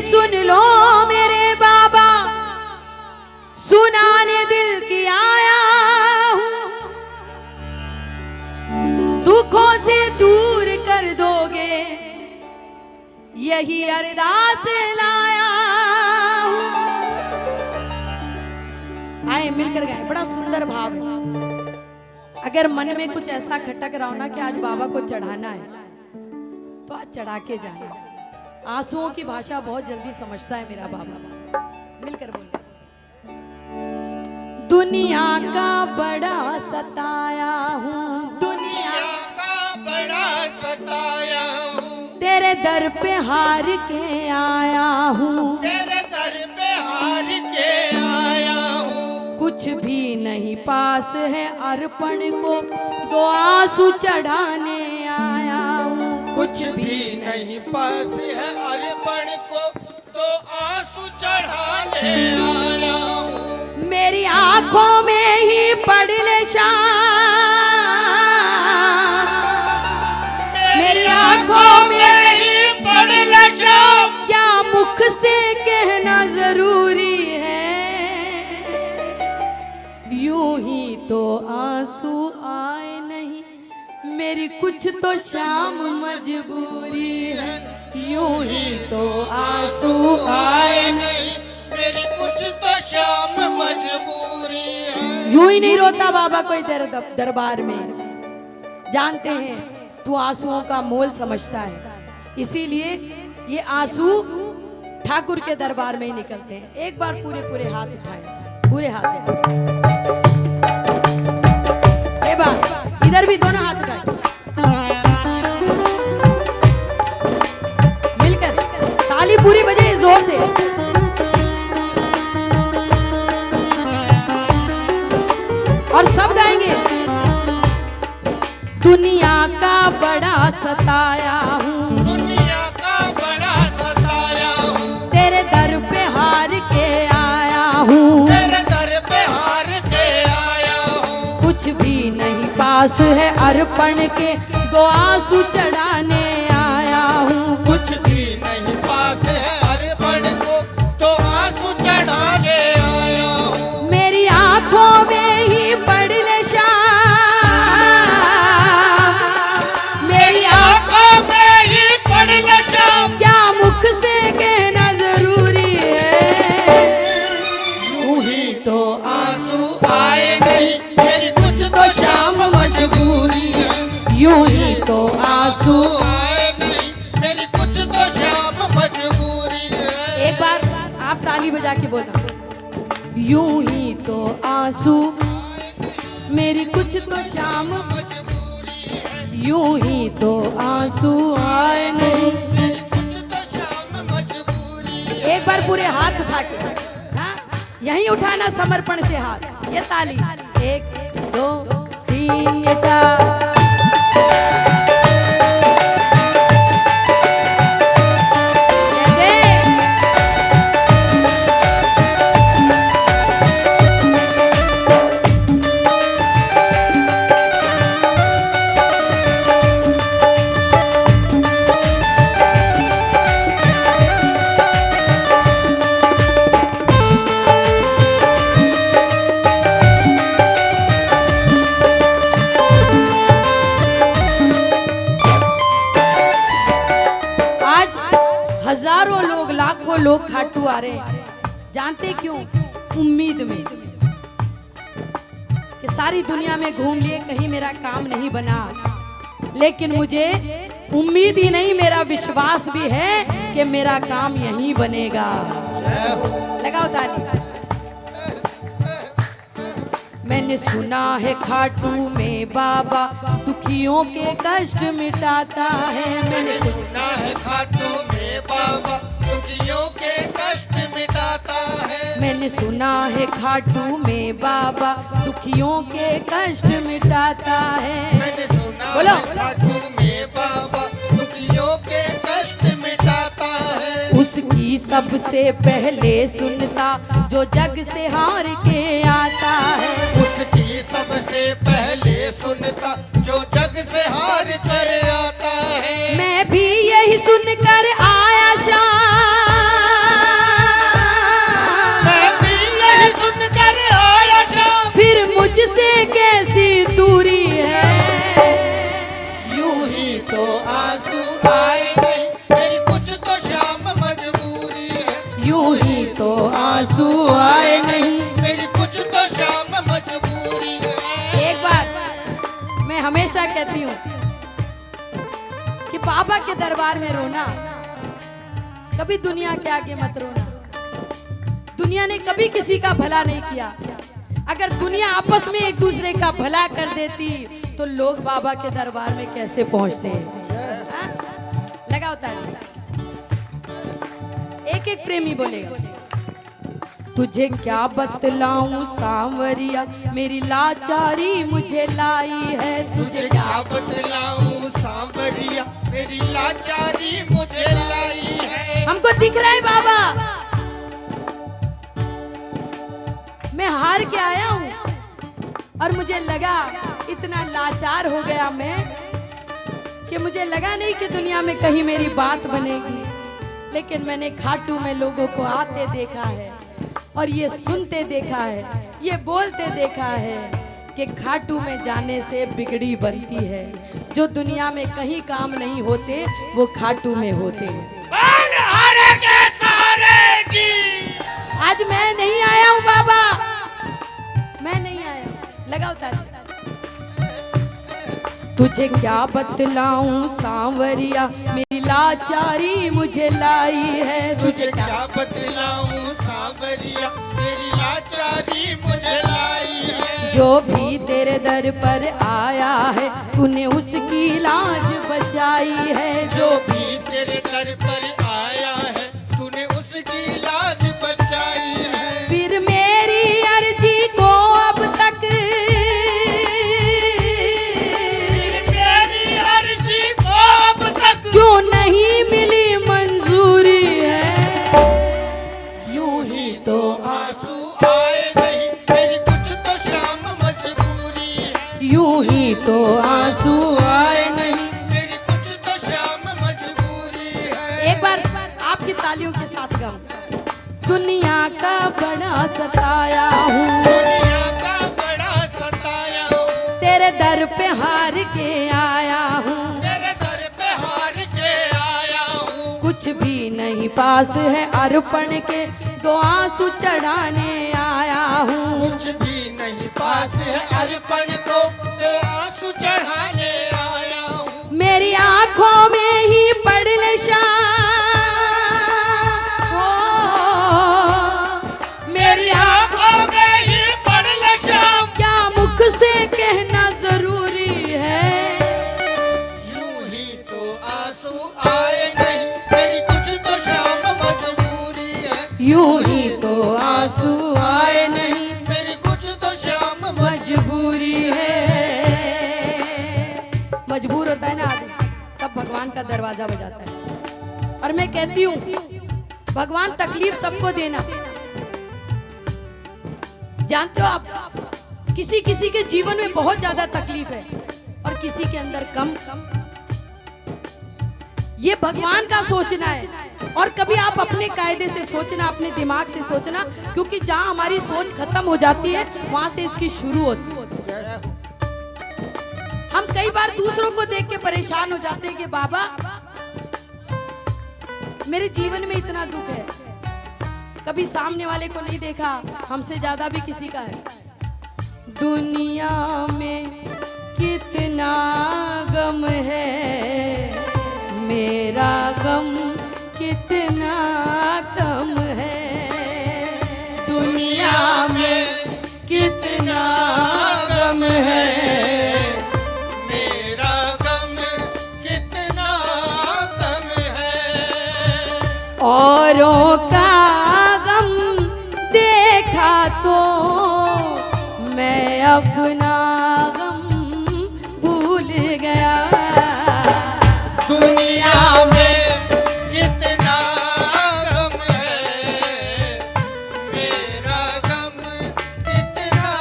सुन लो मेरे बाबा, सुनाने दिल की आया हूँ, दुखों से दूर कर दोगे यही अरदास लाया हूँ। आए मिलकर गाए, बड़ा सुंदर भाव है। अगर मन में कुछ ऐसा खटक रहा हो ना कि आज बाबा को चढ़ाना है तो आज चढ़ा के जाना। आंसुओं की भाषा बहुत जल्दी समझता है मेरा बाबा। मिलकर बोले, दुनिया का बड़ा सताया हूँ, दुनिया का बड़ा सताया हूँ, तेरे दर पे हार के आया हूँ, तेरे दर पे हार के आया हूँ। कुछ भी नहीं पास है अर्पण को, दो आंसू चढ़ाने आया हूँ। कुछ भी नहीं पास है अर्पण को, तो आंसू चढ़ाने आया हूँ। मेरी आंखों में ही पड़ ले शाम, मेरी आंखों में ही पड़ ले शाम, क्या मुख से कहना जरूरी है, यूं ही तो आंसू आए नहीं, मेरी कुछ तो शाम मजबूरी है, यूं ही तो आंसू आए नहीं, मेरी कुछ तो शाम मजबूरी है। यूं ही नहीं रोता बाबा कोई दरबार में। जानते हैं तू आंसुओं का मोल समझता है, इसीलिए ये आंसू ठाकुर के दरबार में ही निकलते हैं। एक बार पूरे पूरे हाथ उठाए, पूरे हाथ एक बार इधर भी दोनों हाथ उठाए, मिलकर ताली पूरी बजे जोर से। और सब गाएंगे, दुनिया का बड़ा सताया हूँ, दुनिया का बड़ा सताया हूँ, तेरे दर पे हार के आया हूँ, तेरे दर पे हार के आया हूँ। कुछ भी नहीं पास है अर्पण के, दो आंसू चढ़ाने आया हूँ। कुछ भी नहीं पास है अर्पण को, तो आंसू चढ़ाने आया हूँ। मेरी आंखों में ही पड़ ले शाम, मेरी आंखों में ही पड़ ले शाम, क्या मुख से कहना जरूरी है, यूं ही तो आंसू आए नहीं, मेरी कुछ तो शाम मजबूरी है। यूं ही तो आंसू। आए नहीं, मेरी कुछ तो शाम मजबूरी है। एक बार आप ताली बजा के बोलना, यूं ही तो आंसू मेरी कुछ तो शाम, यूं ही तो आंसू आए नहीं, मेरी कुछ तो शाम मजबूरी है। एक बार पूरे हाथ उठा के, हाँ यहीं उठाना समर्पण से हाथ, ये ताली 1 2 3 ये 4। हजारों लोग लाखों लोग खाटू आ रहे हैं, जानते क्यों? उम्मीद में कि सारी दुनिया में घूम लिए, कहीं मेरा काम नहीं बना, लेकिन मुझे उम्मीद ही नहीं, मेरा विश्वास भी है कि मेरा काम यहीं बनेगा। लगाओ ताली। मैंने सुना है खाटू में बाबा दुखियों के कष्ट मिटाता है, मैंने सुना है खाटू में बाबा दुखियों के कष्ट मिटाता है। मैंने सुना है खाटू में बाबा दुखियों के कष्ट मिटाता है। मैंने सुना बोलो। है खाटू में बाबा दुखियों के कष्ट मिटाता है। उसकी सबसे पहले सुनता जो जग से हार के आता है, उसकी सबसे पहले सुनता जो जग से हार कर आता है। मैं भी यही सुनकर आया शाम, आंसू आए नहीं। मेरी कुछ तो शाम मजबूरी है। एक बार मैं हमेशा कहती हूँ कि बाबा के दरबार में रोना, कभी दुनिया के आगे मत रोना। दुनिया ने कभी किसी का भला नहीं किया। अगर दुनिया आपस में एक दूसरे का भला कर देती तो लोग बाबा के दरबार में कैसे पहुंचते हैं? हाँ? लगा होता है। एक एक प्रेमी बोलेगा, तुझे क्या बतलाऊं सांवरिया, मेरी लाचारी मुझे लाई है। तुझे क्या बतलाऊं सांवरिया, मेरी लाचारी मुझे लाई है। हमको दिख रहा है बाबा, मैं हार के आया हूं और मुझे लगा इतना लाचार हो गया मैं कि मुझे लगा नहीं कि दुनिया में कहीं मेरी बात बनेगी। लेकिन मैंने खाटू में लोगों को आते देखा है और ये सुनते देखा है, ये बोलते देखा है कि खाटू में जाने से बिगड़ी बनती है। जो दुनिया में कहीं काम नहीं होते वो खाटू में होते हैं। आज मैं नहीं आया हूँ बाबा, मैं नहीं आया। लगा उतार। तुझे क्या बतलाऊं सांवरिया, मेरी लाचारी मुझे लाई है। तुझे क्या बतलाऊं सांवरिया, मेरी लाचारी मुझे लाई है। जो भी तेरे दर पर आया है तूने उसकी लाज बचाई है। जो भी तेरे दर पर आया है तूने उसकी लाज बचाई है। फिर मेरी अर्जी को अब तक, मेरी अर्जी को अब तक क्यों नहीं मिली मंजूरी है। यूं ही तो आंसू आए नहीं, मेरी कुछ तो शाम मजबूरी है। यूं ही तो आंसू आए नहीं। मेरी कुछ तो शाम मजबूरी है। एक बार आपकी तालियों के साथ गम। दुनिया का बड़ा सताया हूँ, दुनिया का बड़ा सताया हूँ, तेरे दर पे हार के आया हूँ। तेरे दर पे हार के आया हूँ। कुछ भी नहीं पास है अर्पण के, दो आंसू चढ़ाने आया हूँ। कुछ भी नहीं पास है अर्पण को, तेरे आंसू चढ़ाने आया हूँ। मेरी आंखों में ही पड़ ले शाम, मेरी आंखों में ही पड़ ले शाम, क्या मुख से कहना जरूरी है। यूं ही तो आंसू आए नहीं, मेरी कुछ तो शाम मजबूरी है। यूं ही तो आंसू आए नहीं, मेरी कुछ तो शाम मजबूरी है। मजबूर होता है ना आदमी, तब भगवान का दरवाजा बजाता है। और मैं कहती हूँ भगवान तकलीफ सबको देना। जानते हो आप, किसी किसी के जीवन में बहुत ज्यादा तकलीफ है और किसी के अंदर कम। ये भगवान का सोचना है। और कभी आप अपने कायदे से सोचना, अपने दिमाग से सोचना, क्योंकि जहां हमारी सोच खत्म हो जाती है वहां से इसकी शुरू होती है। हम कई बार दूसरों को देख के परेशान हो जाते हैं कि बाबा मेरे जीवन में इतना दुख है, कभी सामने वाले को नहीं देखा, हमसे ज्यादा भी किसी का है। दुनिया में कितना गम है, मेरा गम कितना कम है। दुनिया में कितना गम है, मेरा गम कितना गम है। औरों का गम देखा तो मैं अपना गम भूल गया। दुनिया में कितना गम है, मेरा गम कितना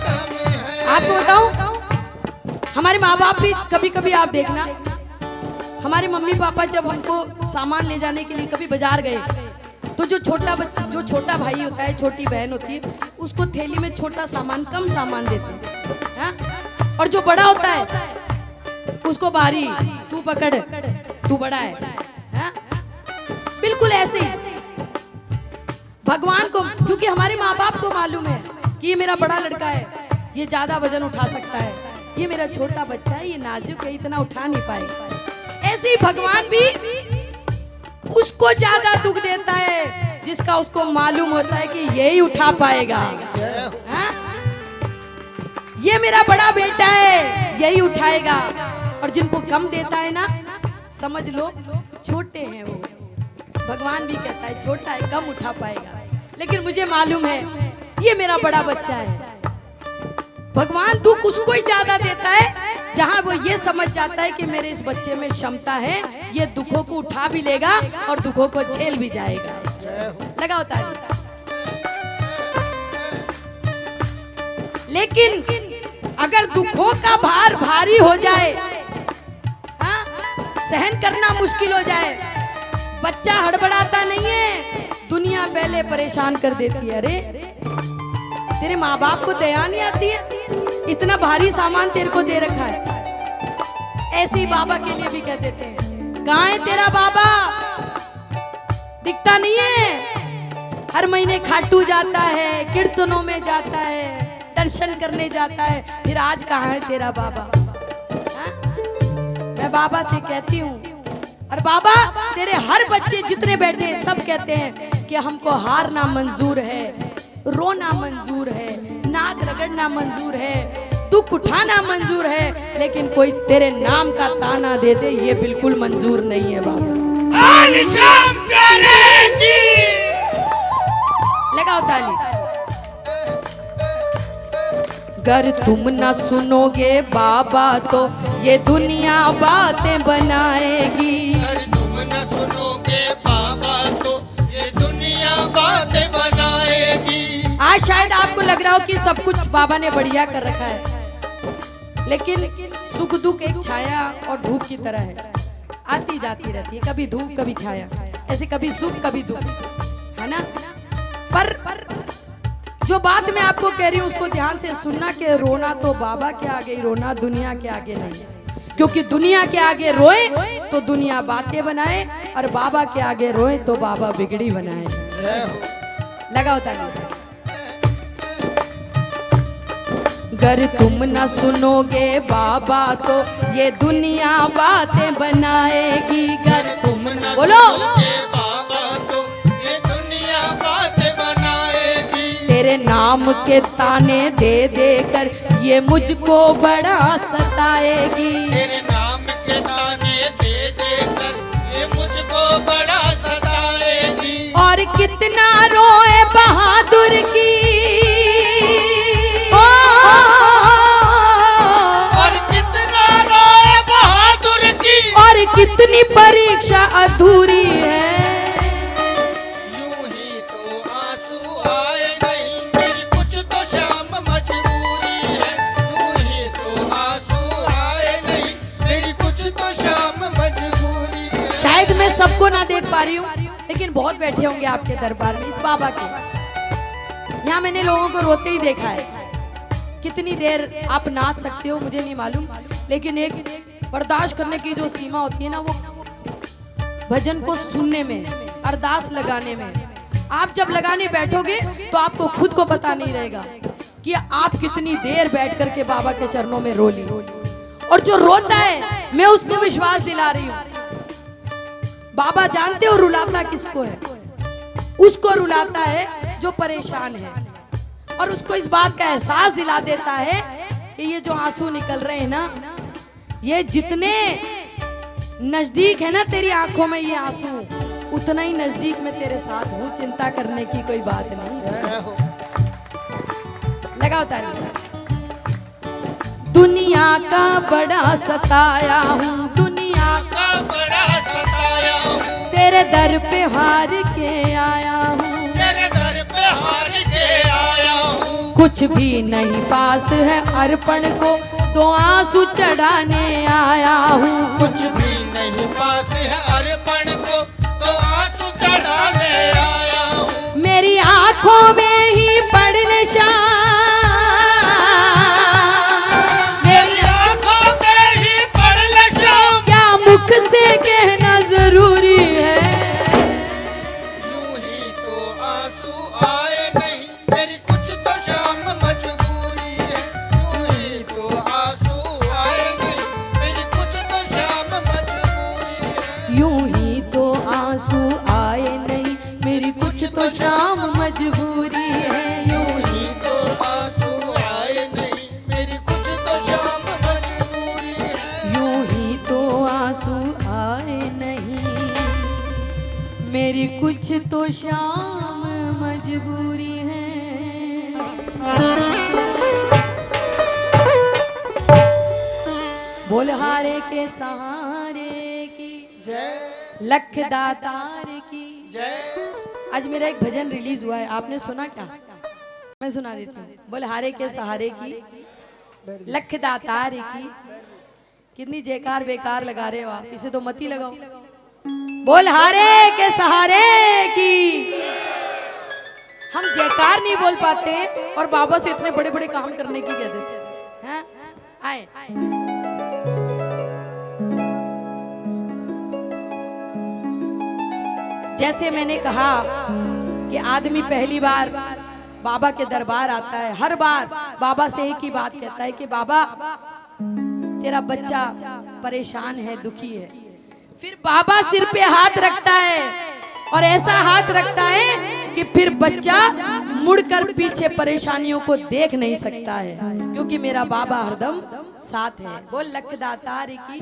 गम है। आपको बताऊं, हमारे माँ बाप भी कभी कभी आप देखना, हमारे मम्मी पापा जब हमको सामान ले जाने के लिए कभी बाजार गए तो जो छोटा भाई होता है, छोटी बहन होती है, उसको थैली में छोटा सामान, कम सामान देते हैं, हाँ? और जो बड़ा होता है उसको बारी, तू पकड़, तू बड़ा है, हाँ? बिल्कुल ऐसे ही भगवान को, क्योंकि हमारे माँ बाप को मालूम है कि ये मेरा बड़ा लड़का है, ये ज्यादा वजन उठा सकता है, ये मेरा छोटा बच्चा है, ये नाजुक है, इतना उठा नहीं पाएगा। ऐसे ही भगवान भी उसको ज्यादा दुख देता है जिसका उसको मालूम होता है कि यही उठा पाएगा। हाँ? ये मेरा बड़ा बेटा है, यही उठाएगा। और जिनको कम देता है ना, समझ लो छोटे हैं वो। भगवान भी कहता है छोटा है, कम उठा पाएगा, लेकिन मुझे मालूम है ये मेरा बड़ा बच्चा है। भगवान दुख उसको ही ज्यादा देता है जहां वो ये समझ जाता है कि मेरे इस बच्चे में क्षमता है, ये दुखों को उठा भी लेगा और दुखों को झेल भी जाएगा। लगाओ ताली। लेकिन अगर दुखों का भार भारी हो जाए, हाँ, सहन करना मुश्किल हो जाए, बच्चा हड़बड़ाता नहीं है, दुनिया पहले परेशान कर देती है। अरे तेरे माँ बाप को दया नहीं आती है, इतना भारी सामान तेरे को दे रखा है। ऐसे ही बाबा के लिए भी कह देते हैं, कहाँ है तेरा बाबा, दिखता नहीं है। हर महीने खाटू जाता है, कीर्तनों में जाता है, दर्शन करने जाता है, फिर आज कहाँ है तेरा बाबा। हाँ? मैं बाबा से कहती हूँ, और बाबा तेरे हर बच्चे जितने बैठे हैं सब कहते हैं कि हमको हारना मंजूर है, रोना मंजूर है, नाक रगड़ना मंजूर है, दुख उठाना मंजूर है, लेकिन कोई तेरे नाम का ताना दे दे ये बिल्कुल मंजूर नहीं है बाबा। लगाओ ताली। अगर तुम ना सुनोगे बाबा तो ये दुनिया बातें बनाएगी। अगर तुम न सुनोगे बाबा तो ये दुनिया बातें बनाएगी। आज शायद आपको लग रहा हो कि सब कुछ बाबा ने बढ़िया कर रखा है, लेकिन सुख दुख एक छाया और धूप की तरह है, आती जाती रहती है, कभी धूप कभी छाया, ऐसे कभी सुख कभी दुख, है ना। पर जो बात मैं आपको कह रही हूँ उसको ध्यान से सुनना कि रोना तो बाबा के आगे ही रोना, दुनिया के आगे नहीं। क्योंकि दुनिया के आगे रोए तो दुनिया बातें बनाए, और बाबा के आगे रोए तो बाबा बिगड़ी बनाए। लगा होता है। अगर तुम न सुनोगे बाबा तो ये दुनिया बातें बनाएगी। अगर तुम न बोलो बाबा तो ये दुनिया बातें बनाएगी। तेरे नाम के ताने दे दे कर ये मुझको बड़ा सताएगी। तेरे नाम के ताने दे दे कर ये मुझको बड़ा सताएगी। और कितना रोए बहादुर की, कितनी परीक्षा अधूरी है। यूं ही तो आंसू आए नहीं, मेरी कुछ तो शाम मजबूरी है। यूं ही तो आंसू आए नहीं, मेरी कुछ तो शाम मजबूरी है। शायद मैं सबको ना देख पा रही हूँ, लेकिन बहुत बैठे होंगे आपके दरबार में इस बाबा के। यहाँ मैंने लोगों को रोते ही देखा है। कितनी देर आप नाच सकते हो मुझे नहीं मालूम, लेकिन एक बर्दाश्त करने की जो सीमा होती है ना, वो भजन को सुनने में, अरदास लगाने में। आप जब लगाने बैठोगे तो आपको खुद को पता नहीं रहेगा कि आप कितनी देर बैठ करके बाबा के चरणों में रो ली। और जो रोता है मैं उसको विश्वास दिला रही हूँ, बाबा जानते हो रुलाता किसको है? उसको रुलाता है जो परेशान है, और उसको इस बात का एहसास दिला देता है कि ये जो आंसू निकल रहे हैं ना, ये जितने नजदीक है ना तेरी आंखों में ये आंसू, उतना ही नजदीक में तेरे साथ हूँ, चिंता करने की कोई बात नहीं। लगाओ ताली। दुनिया का बड़ा सताया हूँ, दुनिया का बड़ा सताया हूँ, तेरे दर पे हार के आया हूँ, तेरे दर पे हार के आया हूँ। कुछ भी नहीं पास है अर्पण को तो आंसू चढ़ाने आया हूँ। कुछ भी नहीं पास है अर्पण को तो आंसू चढ़ाने आया हूँ। मेरी आंखों में ही पड़ नशा, मेरी आंखों में ही पड़ नशा, क्या मुख से कहना जरूरी है? यूं ही तो आंसू आए नहीं, मेरी कुछ तो शाम मजबूरी है। यूं ही तो आंसू आए नहीं, मेरी कुछ तो शाम मजबूरी है। यूं ही तो आंसू आए नहीं, मेरी कुछ तो शाम मजबूरी है। बोलहारे के सहारे की जय लख दातार की जय। आज मेरा एक भजन रिलीज हुआ है, आपने सुना क्या? मैं सुना देती हूँ। बोलहारे के सहारे की लख दातार की। कितनी जयकार बेकार लगा रहे हो आप, इसे तो मत ही लगाओ। बोलहारे के सहारे की। हम जयकार नहीं बोल पाते और बाबा से इतने बड़े बड़े काम करने की कह देते हैं। आए जैसे मैंने कहा कि आदमी पहली बार बाबा के दरबार आता है, हर बार बाबा से एक ही बात कहता है कि बाबा तेरा बच्चा परेशान है, दुखी है। फिर बाबा सिर पे हाथ रखता है और ऐसा हाथ रखता है कि फिर बच्चा मुड़कर पीछे परेशानियों को देख नहीं सकता है, क्योंकि मेरा बाबा हरदम साथ है। बोल लख दातार की।